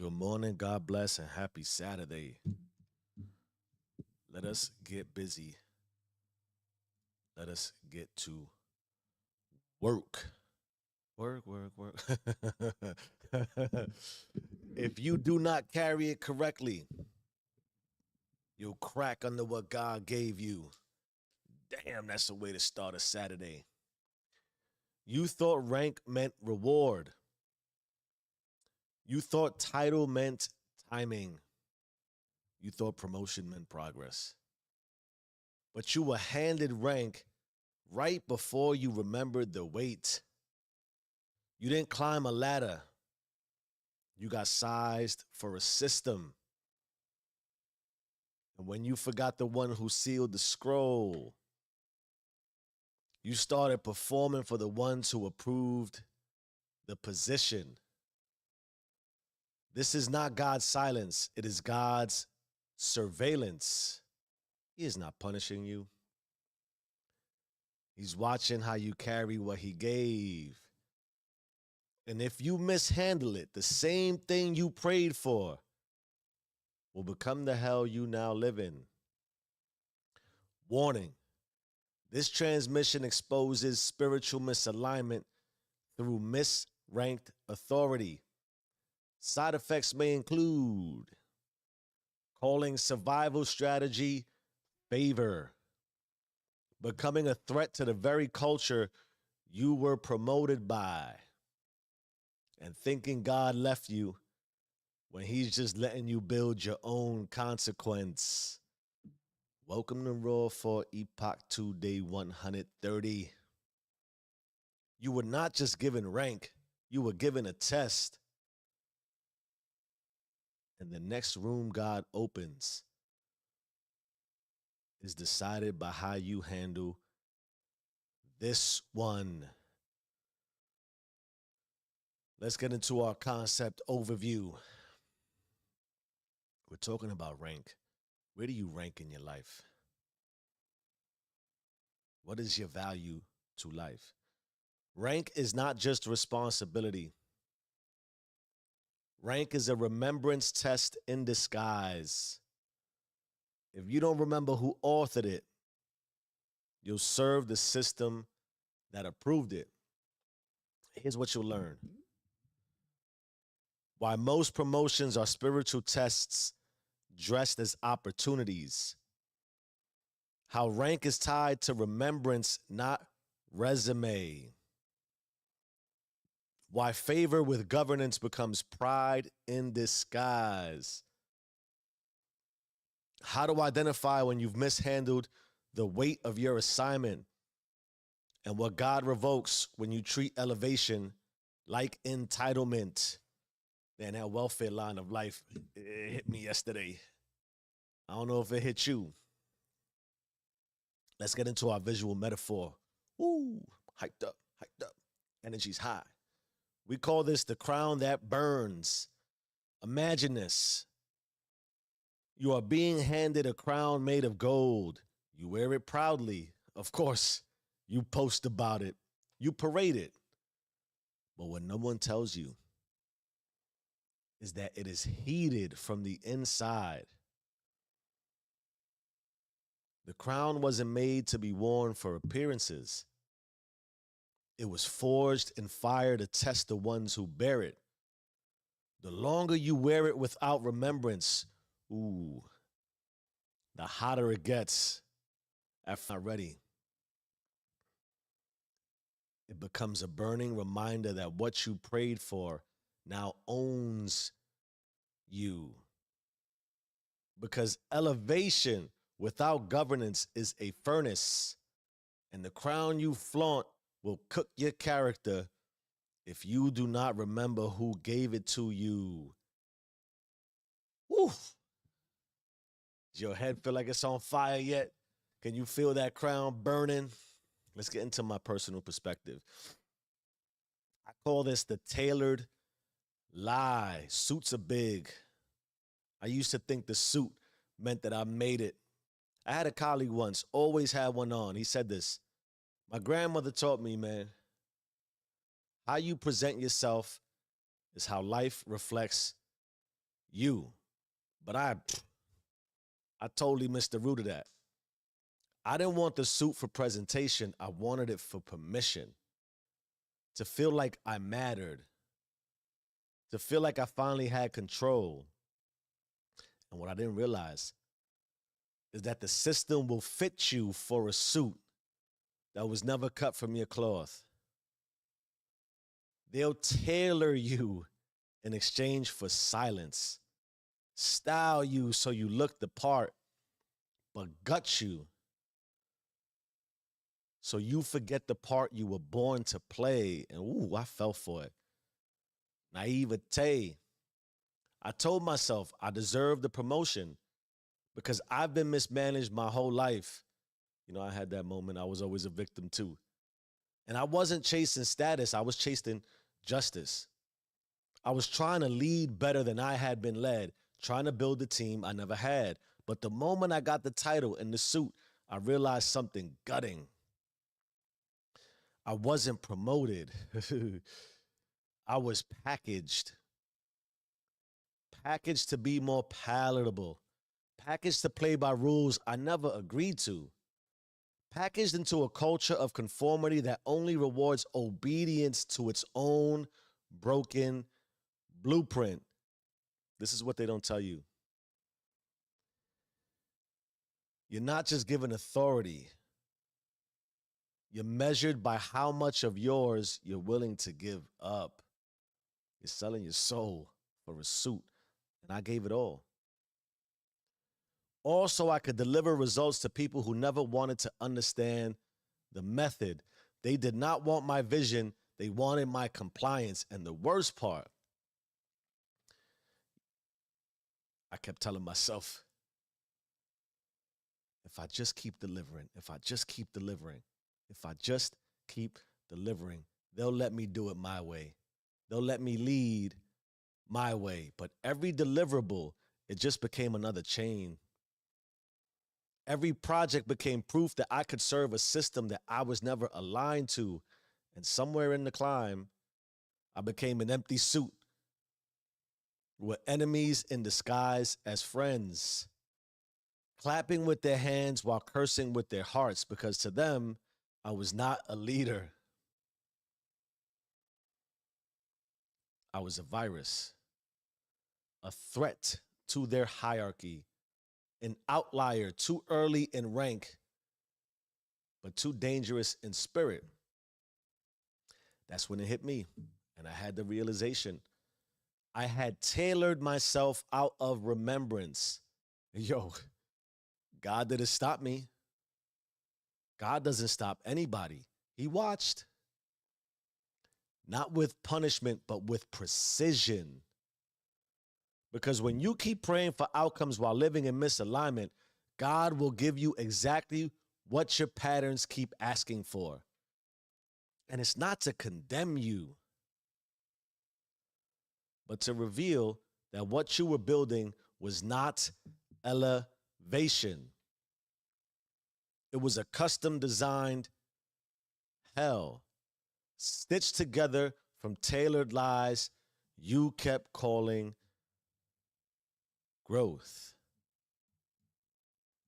Good morning, God bless, and happy Saturday. Let us get busy. Let us get to work. Work, work, work. If you do not carry it correctly, you'll crack under what God gave you. Damn, that's a way to start a Saturday. You thought rank meant reward. You thought title meant timing. You thought promotion meant progress. But you were handed rank right before you remembered the weight. You didn't climb a ladder. You got sized for a system. And when you forgot the one who sealed the scroll, you started performing for the ones who approved the position. This is not God's silence, it is God's surveillance. He is not punishing you. He's watching how you carry what he gave. And if you mishandle it, the same thing you prayed for will become the hell you now live in. Warning: this transmission exposes spiritual misalignment through misranked authority. Side effects may include calling survival strategy favor, becoming a threat to the very culture you were promoted by, and thinking God left you when he's just letting you build your own consequence. Welcome to Raw for Epoch 2, day 130. You were not just given rank, you were given a test. And the next room God opens is decided by how you handle this one. Let's get into our concept overview. We're talking about rank. Where do you rank in your life? What is your value to life? Rank is not just responsibility. Rank is a remembrance test in disguise. If you don't remember who authored it, you'll serve the system that approved it. Here's what you'll learn. Why most promotions are spiritual tests dressed as opportunities. How rank is tied to remembrance, not resume. Why favor with governance becomes pride in disguise. How to identify when you've mishandled the weight of your assignment, and what God revokes when you treat elevation like entitlement. Man, that welfare line of life, it hit me yesterday. I don't know if it hit you. Let's get into our visual metaphor. Woo, hyped up, hyped up. Energy's high. We call this the crown that burns. Imagine this. You are being handed a crown made of gold. You wear it proudly. Of course, you post about it. You parade it. But what no one tells you is that it is heated from the inside. The crown wasn't made to be worn for appearances. It was forged in fire to test the ones who bear it. The longer you wear it without remembrance, the hotter it gets. After not ready, it becomes a burning reminder that what you prayed for now owns you. Because elevation without governance is a furnace, and the crown you flaunt will cook your character if you do not remember who gave it to you. Woo! Does your head feel like it's on fire yet? Can you feel that crown burning? Let's get into my personal perspective. I call this the tailored lie. Suits are big. I used to think the suit meant that I made it. I had a colleague once, always had one on. He said this: my grandmother taught me, man, how you present yourself is how life reflects You. But I totally missed the root of that. I didn't want the suit for presentation. I wanted it for permission. To feel like I mattered. To feel like I finally had control. And what I didn't realize is that the system will fit you for a suit that was never cut from your cloth. They'll tailor you in exchange for silence, style you so you look the part, but gut you so you forget the part you were born to play. And ooh, I fell for it. Naivete. I told myself I deserved the promotion because I've been mismanaged my whole life. You know, I had that moment. I was always a victim too. And I wasn't chasing status, I was chasing justice. I was trying to lead better than I had been led, trying to build a team I never had. But the moment I got the title and the suit, I realized something gutting. I wasn't promoted. I was packaged to be more palatable, packaged to play by rules I never agreed to, packaged into a culture of conformity that only rewards obedience to its own broken blueprint. This is what they don't tell you. You're not just given authority. You're measured by how much of yours you're willing to give up. You're selling your soul for a suit, and I gave it all. Also, I could deliver results to people who never wanted to understand the method. They did not want my vision. They wanted my compliance. And the worst part, I kept telling myself, if I just keep delivering, if I just keep delivering, if I just keep delivering, they'll let me do it my way. They'll let me lead my way. But every deliverable, it just became another chain. Every project became proof that I could serve a system that I was never aligned to. And somewhere in the climb, I became an empty suit with enemies in disguise as friends, clapping with their hands while cursing with their hearts, because to them, I was not a leader. I was a virus, a threat to their hierarchy, an outlier, too early in rank, but too dangerous in spirit. That's when it hit me, and I had the realization. I had tailored myself out of remembrance. Yo, God didn't stop me. God doesn't stop anybody. He watched. Not with punishment, but with precision. Because when you keep praying for outcomes while living in misalignment, God will give you exactly what your patterns keep asking for. And it's not to condemn you, but to reveal that what you were building was not elevation. It was a custom designed hell, stitched together from tailored lies you kept calling growth.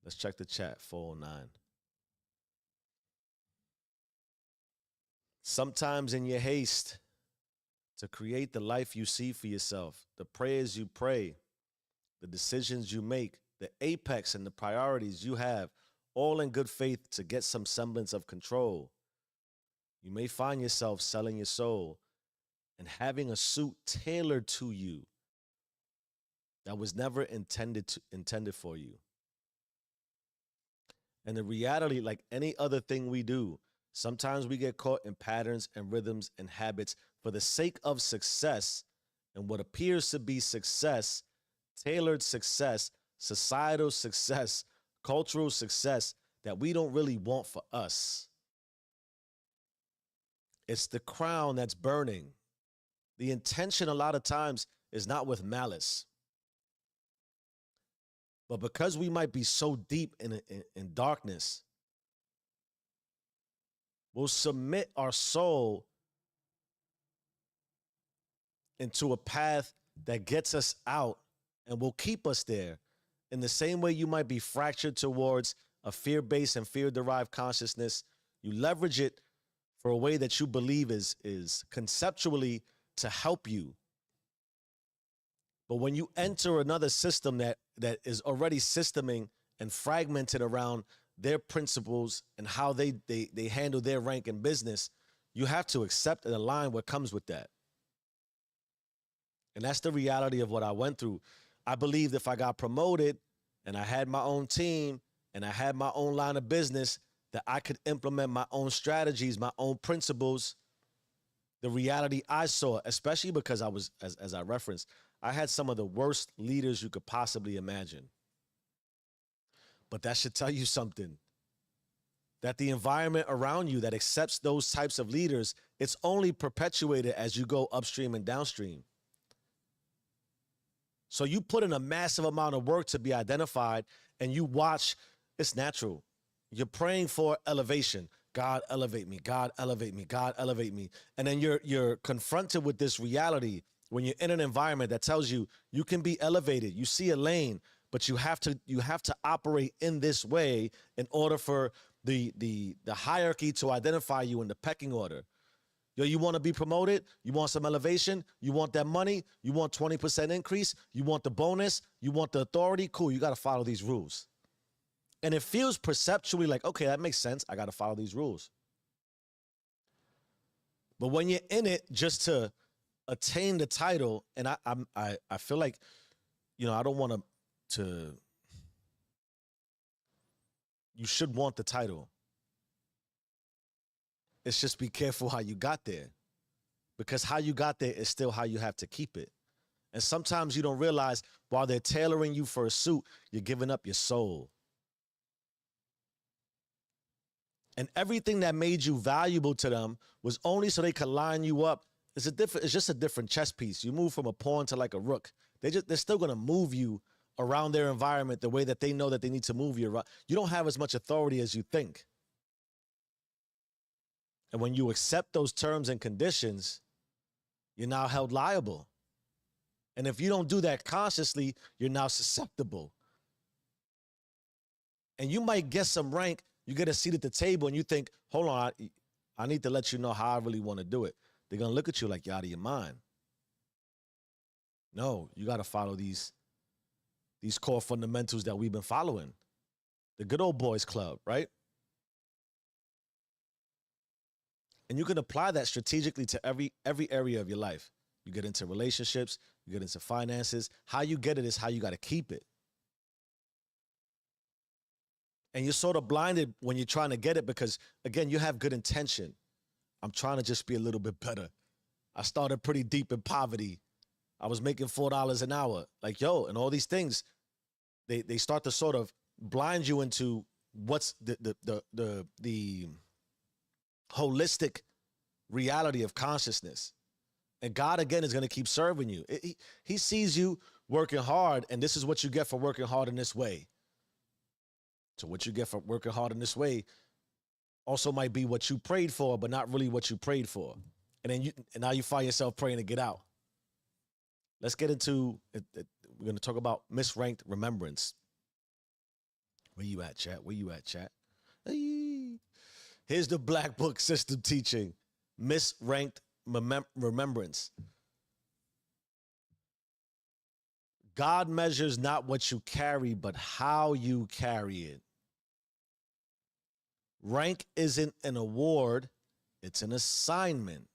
Let's check the chat, 409. Sometimes in your haste to create the life you see for yourself, the prayers you pray, the decisions you make, the apex and the priorities you have, all in good faith to get some semblance of control, you may find yourself selling your soul and having a suit tailored to you that was never intended for you. And the reality, like any other thing we do, sometimes we get caught in patterns and rhythms and habits for the sake of success, and what appears to be success, tailored success, societal success, cultural success that we don't really want for us. It's the crown that's burning. The intention a lot of times is not with malice. But because we might be so deep in darkness, we'll submit our soul into a path that gets us out and will keep us there. In the same way you might be fractured towards a fear-based and fear-derived consciousness, you leverage it for a way that you believe is conceptually to help you. But when you enter another system that is already systeming and fragmented around their principles and how they handle their rank in business, you have to accept and align what comes with that. And that's the reality of what I went through. I believed if I got promoted and I had my own team and I had my own line of business, that I could implement my own strategies, my own principles. The reality I saw, especially because I was, as I referenced, I had some of the worst leaders you could possibly imagine. But that should tell you something. That the environment around you that accepts those types of leaders, it's only perpetuated as you go upstream and downstream. So you put in a massive amount of work to be identified, and you watch, it's natural. You're praying for elevation. God, elevate me. God, elevate me. God, elevate me. And then you're confronted with this reality when you're in an environment that tells you you can be elevated. You see a lane, but you have to operate in this way in order for the hierarchy to identify you in the pecking order. Yo, you want to be promoted? You want some elevation? You want that money? You want 20% increase? You want the bonus? You want the authority? Cool, you got to follow these rules. And it feels perceptually like, okay, that makes sense. I got to follow these rules. But when you're in it just to attain the title, and I feel like, I don't want to, you should want the title. It's just be careful how you got there, because how you got there is still how you have to keep it. And sometimes you don't realize while they're tailoring you for a suit, you're giving up your soul. And everything that made you valuable to them was only so they could line you up. It's just a different chess piece. You move from a pawn to like a rook. They're still gonna move you around their environment the way that they know that they need to move you around. You don't have as much authority as you think. And when you accept those terms and conditions, you're now held liable. And if you don't do that consciously, you're now susceptible. And you might get some rank, you get a seat at the table, and you think, hold on, I need to let you know how I really want to do it. They're going to look at you like you're out of your mind. No, you got to follow these core fundamentals that we've been following. The good old boys club, right? And you can apply that strategically to every area of your life. You get into relationships, you get into finances. How you get it is how you got to keep it. And you're sort of blinded when you're trying to get it because, again, you have good intention. I'm trying to just be a little bit better. I started pretty deep in poverty. I was making $4 an hour. Like, and all these things, they start to sort of blind you into what's the holistic reality of consciousness. And God, again, is going to keep serving you. He sees you working hard, and this is what you get for working hard in this way. So what you get for working hard in this way also might be what you prayed for, but not really what you prayed for. And then now you find yourself praying to get out. Let's get into it. We're going to talk about misranked remembrance. Where you at, chat? Where you at, chat? Here's the Black Book System teaching. Misranked remembrance. God measures not what you carry, but how you carry it. Rank isn't an award, it's an assignment.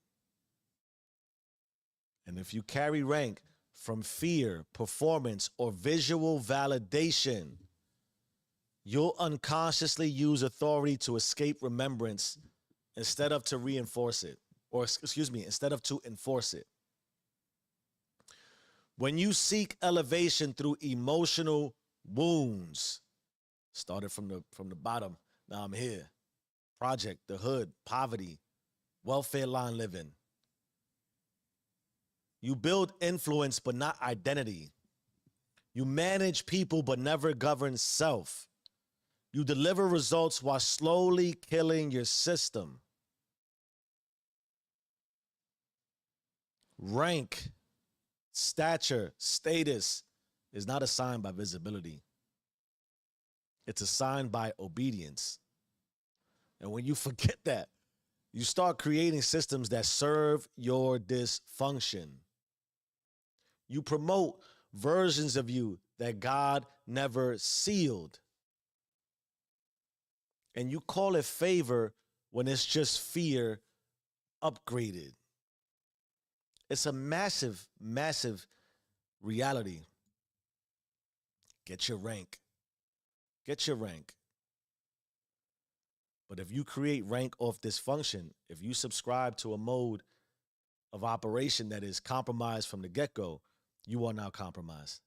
And if you carry rank from fear, performance, or visual validation, you'll unconsciously use authority to escape remembrance instead of to reinforce it. Instead of to enforce it. When you seek elevation through emotional wounds, started from the bottom, now I'm here. Project, the hood, poverty, welfare line living. You build influence but not identity. You manage people but never govern self. You deliver results while slowly killing your system. Rank, stature, status, is not assigned by visibility. It's assigned by obedience. And when you forget that, you start creating systems that serve your dysfunction. You promote versions of you that God never sealed. And you call it favor when it's just fear upgraded. It's a massive, massive reality. Get your rank. Get your rank. But if you create rank off dysfunction, if you subscribe to a mode of operation that is compromised from the get-go, you are now compromised.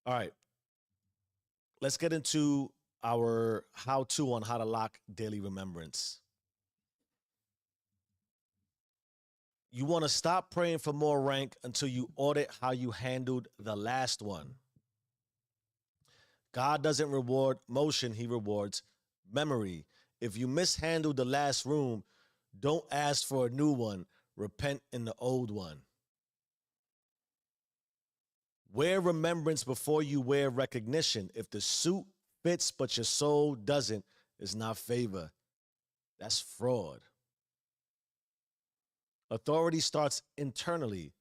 All right. Let's get into our how-to on how to lock daily remembrance. You want to stop praying for more rank until you audit how you handled the last one. God doesn't reward motion, he rewards memory. If you mishandled the last room, don't ask for a new one. Repent in the old one. Wear remembrance before you wear recognition. If the suit fits but your soul doesn't, it's not favor. That's fraud. Authority starts internally,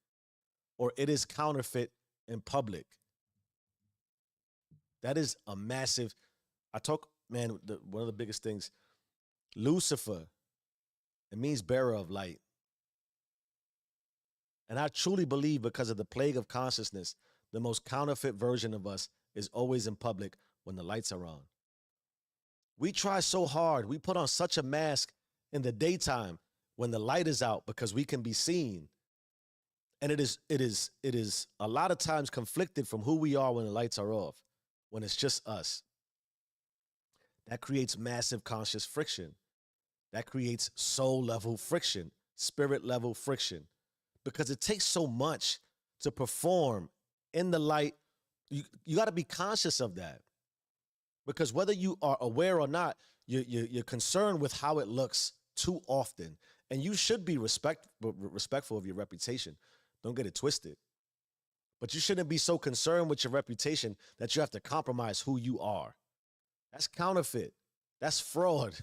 or it is counterfeit in public. That is a massive. I talk, man, one of the biggest things, Lucifer, it means bearer of light. And I truly believe because of the plague of consciousness, the most counterfeit version of us is always in public when the lights are on. We try so hard. We put on such a mask in the daytime when the light is out because we can be seen. And it is a lot of times conflicted from who we are when the lights are off, when it's just us. That creates massive conscious friction. That creates soul level friction, spirit level friction, because it takes so much to perform in the light. You got to be conscious of that, because whether you are aware or not, you're concerned with how it looks too often, and you should be respectful of your reputation. Don't get it twisted. But you shouldn't be so concerned with your reputation that you have to compromise who you are. That's counterfeit. That's fraud.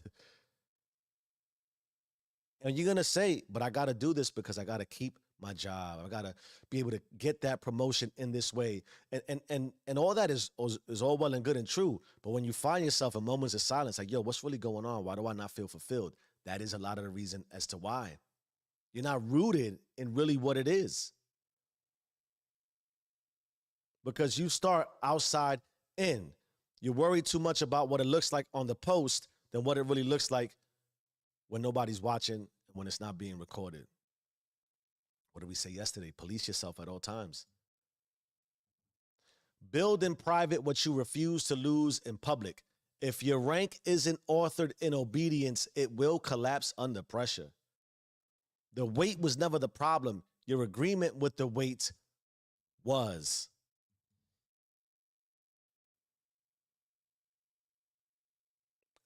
And you're going to say, but I got to do this because I got to keep my job. I got to be able to get that promotion in this way. And all that is all well and good and true. But when you find yourself in moments of silence, like, yo, what's really going on? Why do I not feel fulfilled? That is a lot of the reason as to why. You're not rooted in really what it is. Because you start outside in. You worry too much about what it looks like on the post than what it really looks like when nobody's watching and when it's not being recorded. What did we say yesterday? Police yourself at all times. Build in private what you refuse to lose in public. If your rank isn't authored in obedience, it will collapse under pressure. The weight was never the problem. Your agreement with the weight was.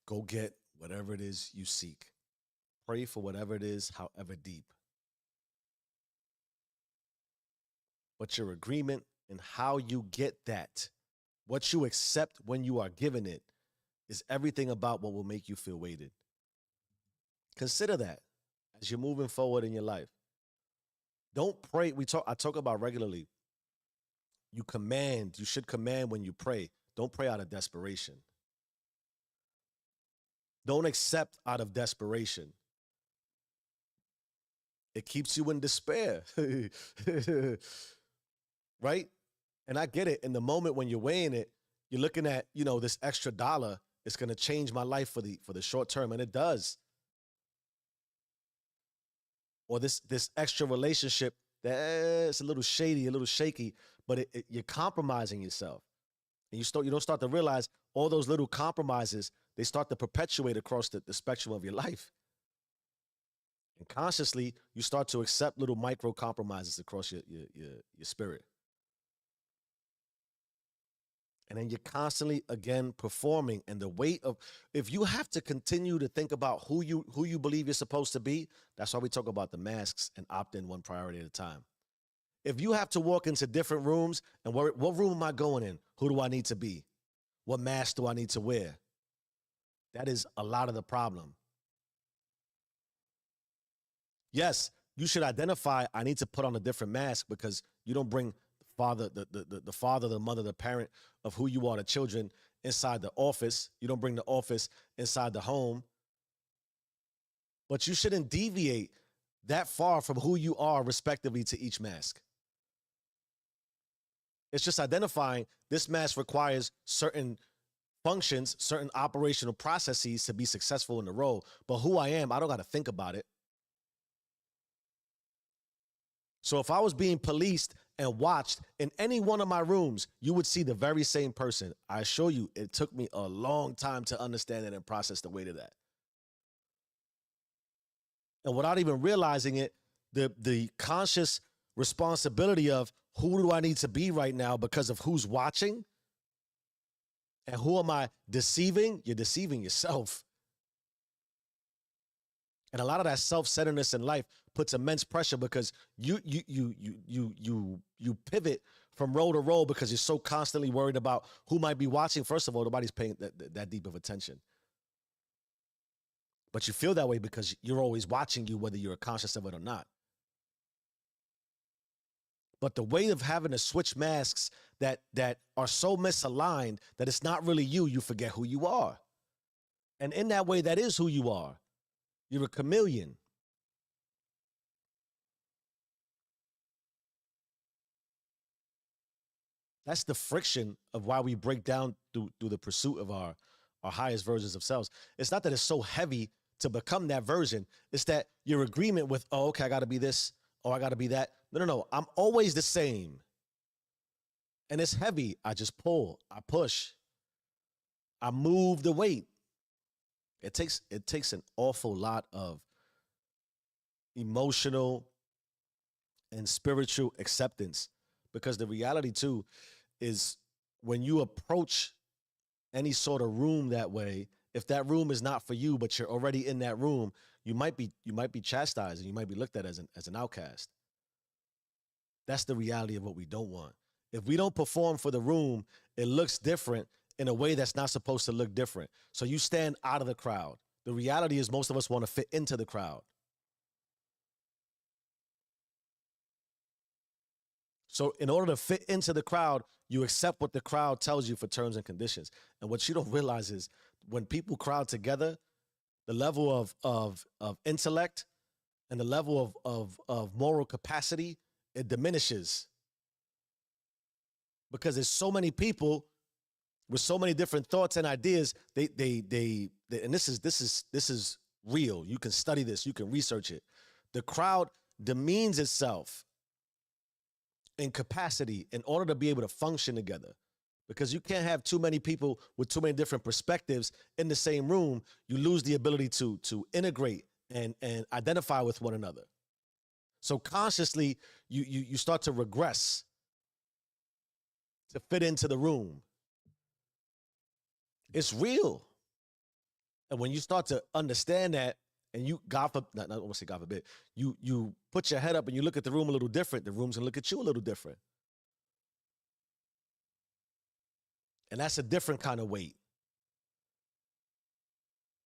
Go get whatever it is you seek. Pray for whatever it is, however deep. But your agreement and how you get that, what you accept when you are given it, is everything about what will make you feel weighted. Consider that as you're moving forward in your life. Don't pray. I talk about regularly. You should command when you pray. Don't pray out of desperation. Don't accept out of desperation. It keeps you in despair. Right? And I get it. In the moment when you're weighing it, you're looking at, this extra dollar is going to change my life for the short term, and it does. Or this extra relationship that's a little shady, a little shaky, but you're compromising yourself. And you don't start to realize all those little compromises, they start to perpetuate across the spectrum of your life. And consciously, you start to accept little micro compromises across your spirit. And then you're constantly again performing, and the weight of, if you have to continue to think about who you believe you're supposed to be, that's why we talk about the masks and opt in one priority at a time. If you have to walk into different rooms and what room am I going in? Who do I need to be? What mask do I need to wear? That is a lot of the problem. Yes, you should identify, I need to put on a different mask, because you don't bring the father, the mother, the parent of who you are, the children, inside the office. You don't bring the office inside the home. But you shouldn't deviate that far from who you are respectively to each mask. It's just identifying this mask requires certain functions, certain operational processes to be successful in the role. But who I am, I don't got to think about it. So if I was being policed and watched in any one of my rooms, you would see the very same person. I assure you, it took me a long time to understand it and process the weight of that. And without even realizing it, the conscious responsibility of who do I need to be right now because of who's watching and who am I deceiving? You're deceiving yourself. And a lot of that self-centeredness in life puts immense pressure, because you pivot from role to role because you're so constantly worried about who might be watching. First of all, nobody's paying that deep of attention. But you feel that way because you're always watching you, whether you're conscious of it or not. But the way of having to switch masks that are so misaligned that it's not really you, you forget who you are. And in that way, that is who you are. You're a chameleon. That's the friction of why we break down through the pursuit of our highest versions of selves. It's not that it's so heavy to become that version. It's that your agreement with, oh, okay, I got to be this, or I got to be that. No. I'm always the same. And it's heavy. I just pull, I push, I move the weight. It takes an awful lot of emotional and spiritual acceptance, because the reality too is when you approach any sort of room that way, if that room is not for you, but you're already in that room, you might be chastised and you might be looked at as an outcast. That's the reality of what we don't want. If we don't perform for the room, it looks different in a way that's not supposed to look different. So you stand out of the crowd. The reality is most of us want to fit into the crowd. So in order to fit into the crowd, you accept what the crowd tells you for terms and conditions. And what you don't realize is when people crowd together, the level of intellect and the level of moral capacity, it diminishes. Because there's so many people with so many different thoughts and ideas, they and this is real. You can study this, you can research it. The crowd demeans itself in capacity in order to be able to function together, because you can't have too many people with too many different perspectives in the same room. You lose the ability to integrate and identify with one another. So consciously you start to regress to fit into the room. It's real. And when you start to understand that, and you, God forbid, not I want to say God forbid, you put your head up and you look at the room a little different, the room's gonna look at you a little different. And that's a different kind of weight.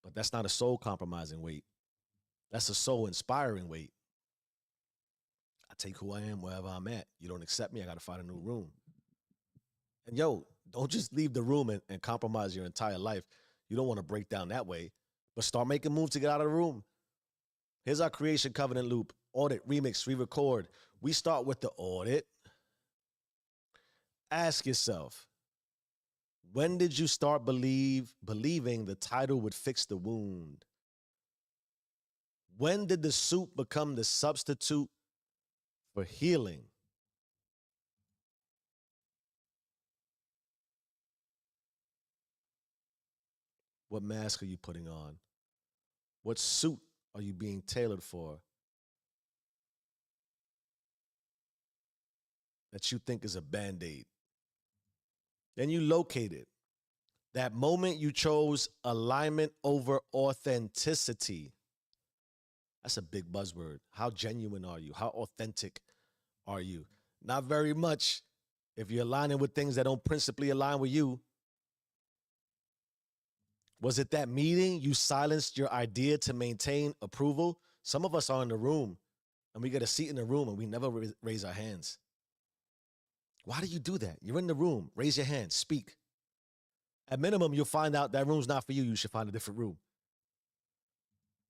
But that's not a soul compromising weight. That's a soul inspiring weight. I take who I am wherever I'm at. You don't accept me, I gotta find a new room. And yo, don't just leave the room and compromise your entire life. You don't want to break down that way, but start making moves to get out of the room. Here's our creation covenant loop: audit, remix, re-record. We start with the audit. Ask yourself, when did you start believing the title would fix the wound? When did the soup become the substitute for healing? What mask are you putting on? What suit are you being tailored for that you think is a band-aid? Then you locate it. That moment you chose alignment over authenticity. That's a big buzzword. How genuine are you? How authentic are you? Not very much if you're aligning with things that don't principally align with you. Was it that meeting you silenced your idea to maintain approval? Some of us are in the room and we get a seat in the room and we never raise our hands. Why do you do that? You're in the room. Raise your hand. Speak. At minimum, you'll find out that room's not for you. You should find a different room.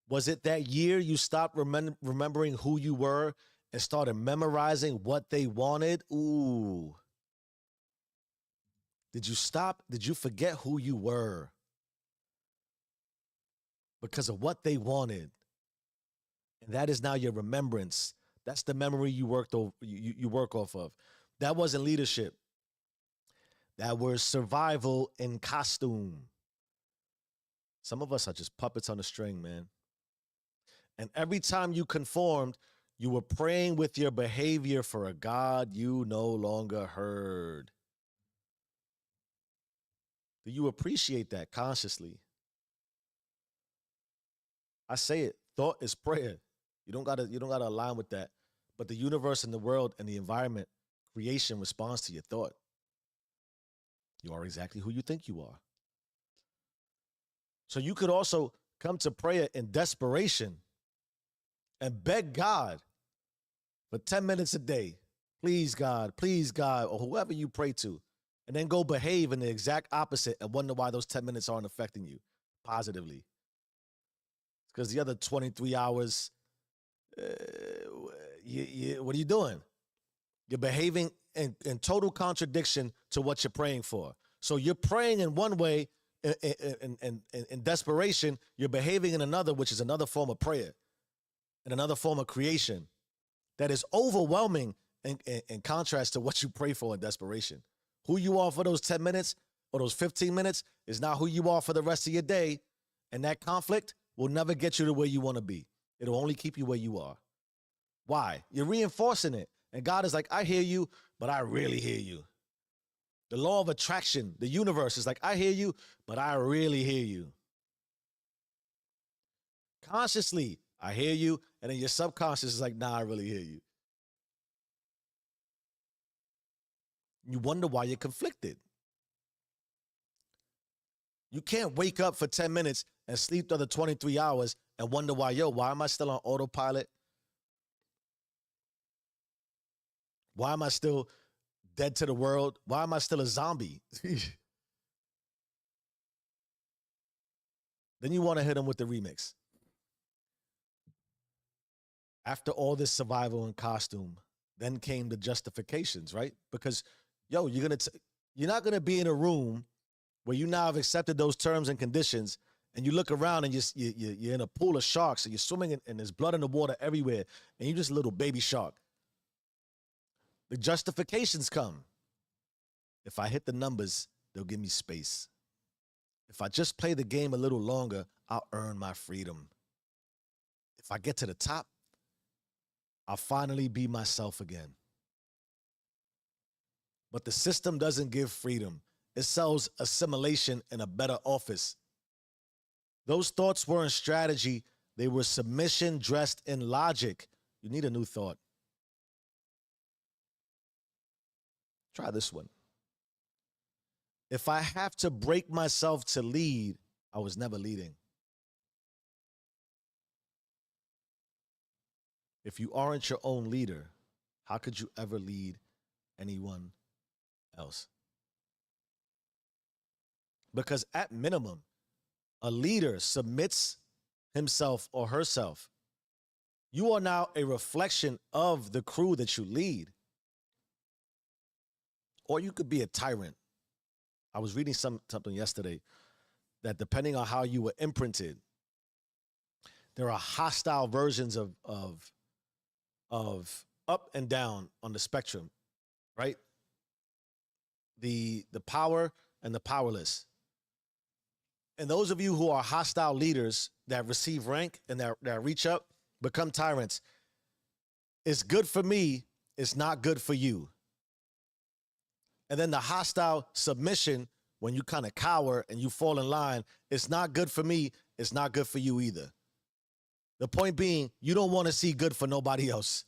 Was it that year you stopped remembering who you were and started memorizing what they wanted? Ooh. Did you stop? Did you forget who you were because of what they wanted? And that is now your remembrance. That's the memory you work off of. That wasn't leadership. That was survival in costume. Some of us are just puppets on a string, man. And every time you conformed, you were praying with your behavior for a God you no longer heard. Do you appreciate that consciously? I say it. Thought is prayer. You don't gotta align with that. But the universe and the world and the environment, creation responds to your thought. You are exactly who you think you are. So you could also come to prayer in desperation and beg God for 10 minutes a day. Please, God, or whoever you pray to. And then go behave in the exact opposite and wonder why those 10 minutes aren't affecting you positively. Because the other 23 hours, what are you doing? You're behaving in total contradiction to what you're praying for. So you're praying in one way, in desperation, you're behaving in another, which is another form of prayer and another form of creation that is overwhelming in contrast to what you pray for in desperation. Who you are for those 10 minutes or those 15 minutes is not who you are for the rest of your day. And that conflict will never get you to where you want to be. It'll only keep you where you are. Why? You're reinforcing it. And God is like, I hear you, but I really hear you. The law of attraction, the universe is like, I hear you, but I really hear you. Consciously, I hear you, and then your subconscious is like, nah, I really hear you. You wonder why you're conflicted. You can't wake up for 10 minutes and sleep the other 23 hours and wonder why, why am I still on autopilot? Why am I still dead to the world? Why am I still a zombie? Then you want to hit them with the remix. After all this survival in costume, then came the justifications, right? Because, you're not gonna be in a room where you now have accepted those terms and conditions, and you look around and you're in a pool of sharks, and you're swimming and there's blood in the water everywhere, and you're just a little baby shark. The justifications come. If I hit the numbers, they'll give me space. If I just play the game a little longer, I'll earn my freedom. If I get to the top, I'll finally be myself again. But the system doesn't give freedom. It sells assimilation in a better office. Those thoughts weren't strategy. They were submission dressed in logic. You need a new thought. Try this one. If I have to break myself to lead, I was never leading. If you aren't your own leader, how could you ever lead anyone else? Because at minimum, a leader submits himself or herself. You are now a reflection of the crew that you lead. Or you could be a tyrant. I was reading something yesterday that depending on how you were imprinted, there are hostile versions of up and down on the spectrum, right? The power and the powerless. And those of you who are hostile leaders that receive rank and that reach up, become tyrants. It's good for me. It's not good for you. And then the hostile submission, when you kind of cower and you fall in line, it's not good for me. It's not good for you either. The point being, you don't want to see good for nobody else.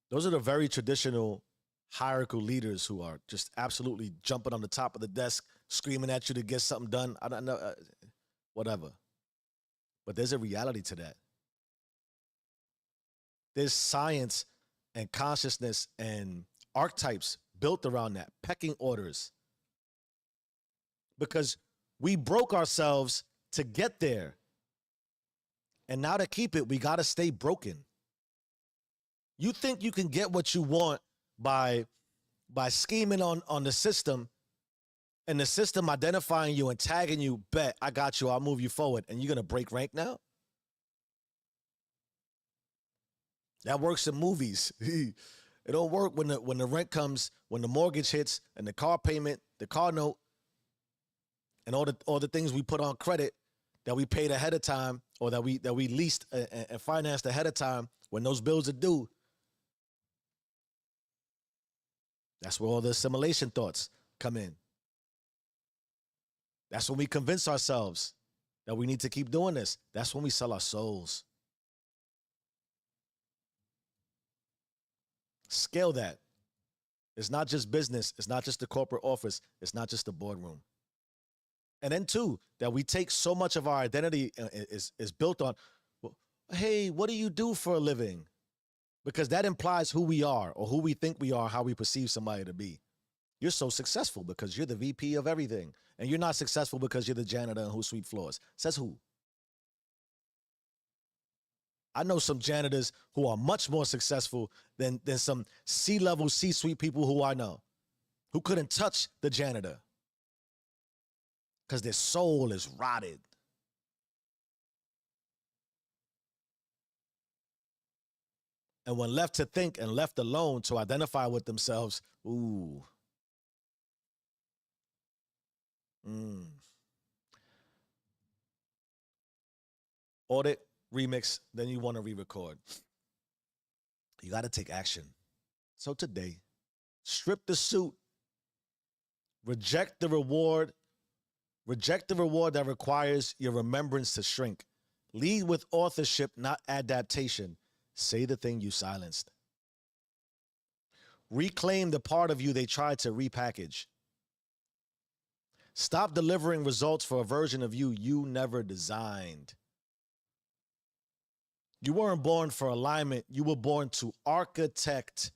Those are the very traditional hierarchical leaders who are just absolutely jumping on the top of the desk, screaming at you to get something done. I don't know, whatever. But there's a reality to that. There's science and consciousness and archetypes built around that, pecking orders. Because we broke ourselves to get there. And now to keep it, we got to stay broken. You think you can get what you want by scheming on the system, and the system identifying you and tagging you, bet, I got you, I'll move you forward, and you're going to break rank now? That works in movies. It don't work when the rent comes, when the mortgage hits, and the car payment, the car note, and all the things we put on credit that we paid ahead of time, or that we leased and financed ahead of time. When those bills are due, that's where all the assimilation thoughts come in. That's when we convince ourselves that we need to keep doing this. That's when we sell our souls. Scale that. It's not just business. It's not just the corporate office. It's not just the boardroom. And then, too, that we take so much of our identity is built on, well, hey, what do you do for a living? Because that implies who we are, or who we think we are, how we perceive somebody to be. You're so successful because you're the VP of everything. And you're not successful because you're the janitor who sweep floors. Says who? I know some janitors who are much more successful than some C-level, C-suite people who I know, who couldn't touch the janitor because their soul is rotted. And when left to think and left alone to identify with themselves, ooh. Audit, remix, then you want to re-record. You got to take action. So today, strip the suit, reject the reward that requires your remembrance to shrink. Lead with authorship, not adaptation. Say the thing you silenced. Reclaim the part of you they tried to repackage. Stop delivering results for a version of you you never designed. You weren't born for alignment. You were born to architect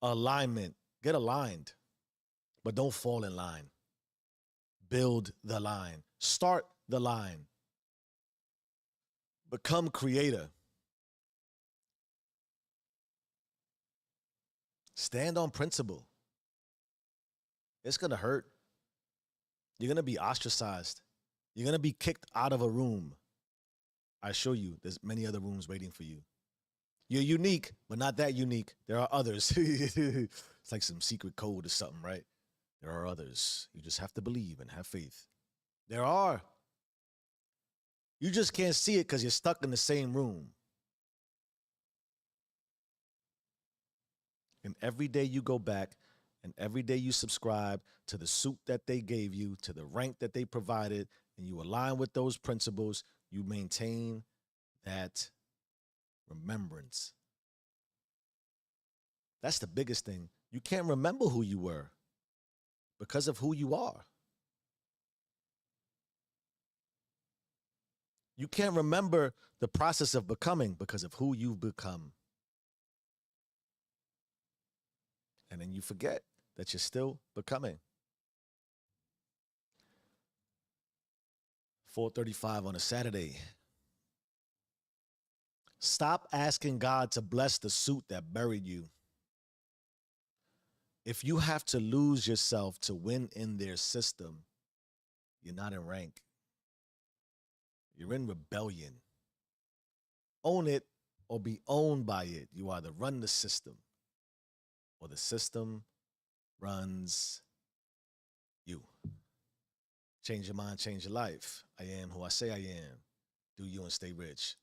alignment. Get aligned, but don't fall in line. Build the line. Start the line. Become creator. Stand on principle. It's going to hurt. You're going to be ostracized. You're going to be kicked out of a room. I assure you, there's many other rooms waiting for you. You're unique, but not that unique. There are others. It's like some secret code or something, right? There are others. You just have to believe and have faith. There are. You just can't see it because you're stuck in the same room. And every day you go back, and every day you subscribe to the suit that they gave you, to the rank that they provided, and you align with those principles, you maintain that remembrance. That's the biggest thing. You can't remember who you were because of who you are. You can't remember the process of becoming because of who you've become. And then you forget that you're still becoming. 4:35 on a Saturday. Stop asking God to bless the suit that buried you. If you have to lose yourself to win in their system, you're not in rank. You're in rebellion. Own it or be owned by it. You either run the system or the system runs you. Change your mind, change your life. I am who I say I am. Do you and stay rich.